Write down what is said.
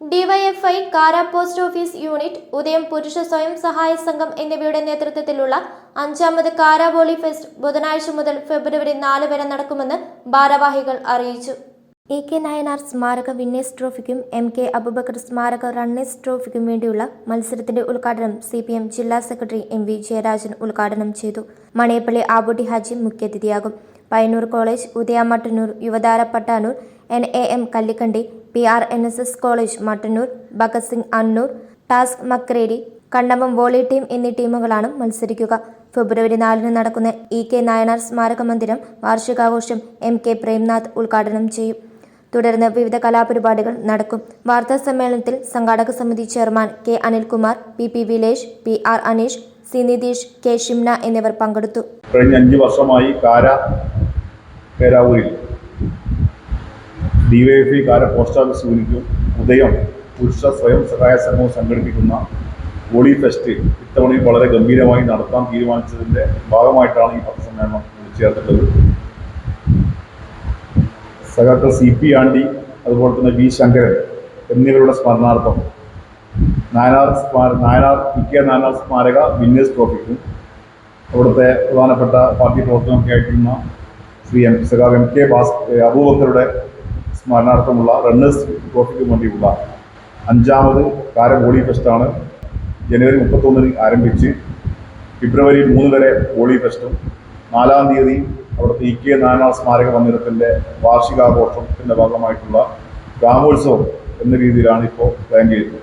DYFI, കാര post office unit, ഉദയം പുരുഷ സ്വയം സഹായ സംഘം എന്നിവയുടെ നേതൃത്വത്തിലുള്ള 5ാമത് കാര വോളി ഫെസ്റ്റ് ബുധനാഴ്ച മുതൽ ഫെബ്രുവരി 4 വരെ നടക്കുമെന്ന് ഭാരവാഹികൾ അറിയിച്ചു. എ.കെ. നായനാർ സ്മാരക വിന്നേഴ്സ് ട്രോഫിക്കും എം.കെ. അബൂബക്കർ സ്മാരക റണ്ണേഴ്സ് ട്രോഫിക്കും വേണ്ടിയുള്ള മത്സരത്തിന്റെ ഉദ്ഘാടനം CPM ജില്ലാ സെക്രട്ടറി M.V. ജയരാജൻ ഉദ്ഘാടനം ചെയ്തു. മണിയപ്പള്ളി ആബൂട്ടി ഹാജി മുഖ്യാതിഥിയാകും. Payyanur college, Udaya Mattannur, Yuvathara Pattanur, NAM Kallikandi, PRNSS college Mattannur, Bhagat Singh Annur, task Makreri, Kannampam volley team എന്നീ ടീമുകളാണ് മത്സരിക്കുക. ഫെബ്രുവരി 4 നടക്കുന്ന E.K. നായനാർ സ്മാരക മന്ദിരം വാർഷികാഘോഷം M.K. പ്രേംനാഥ് ഉദ്ഘാടനം ചെയ്യും. തുടർന്ന് വിവിധ കലാപരിപാടികൾ നടക്കും. വാർത്താ സമ്മേളനത്തിൽ സംഘാടക സമിതി chairman K. Anilkumar, PP വിലേഷ്, PR Aneesh, C. Nitish, K. Shimna എന്നിവർ പങ്കെടുത്തു. കഴിഞ്ഞ 5 വർഷമായി പേരാവൂരിൽ DYFI കാര പോസ്റ്റ് ഓഫീസ് യൂണിറ്റും ഉദയം പുരുഷ സ്വയം സഹായ സംഘവും സംഘടിപ്പിക്കുന്ന വോളി ഫെസ്റ്റ് ഇത്തവണയും വളരെ ഗംഭീരമായി നടത്താൻ തീരുമാനിച്ചതിൻ്റെ ഭാഗമായിട്ടാണ് ഈ പത്രസമ്മേളനം ചേർത്തിട്ടുള്ളത്. സഖാക്കൾ CP ആണ്ടി, അതുപോലെ തന്നെ V. ശങ്കരൻ എന്നിവരുടെ സ്മരണാർത്ഥം E.K. നായനാർ സ്മാരക വിന്നേഴ്സ് ട്രോഫിക്കും അവിടുത്തെ പ്രധാനപ്പെട്ട പാർട്ടി പ്രവർത്തനമൊക്കെ ആയിട്ടുള്ള ശ്രീ സഖാവ് M.K. അബൂബക്കറുടെ സ്മരണാർത്ഥമുള്ള റണ്ണേഴ്സ് ട്രോഫിക്ക് വേണ്ടിയുള്ള 5ാമത് കാര വോളി ഫെസ്റ്റാണ് ജനുവരി 31 ആരംഭിച്ച് ഫെബ്രുവരി 3 വരെ വോളി ഫെസ്റ്റും 4-ാം തീയതി അവിടുത്തെ E.K. നായനാർ സ്മാരക മന്ദിരത്തിൻ്റെ വാർഷികാഘോഷത്തിൻ്റെ ഭാഗമായിട്ടുള്ള ഗ്രാമോത്സവം എന്ന രീതിയിലാണ് ഇപ്പോൾ പ്ലാൻ ചെയ്തത്.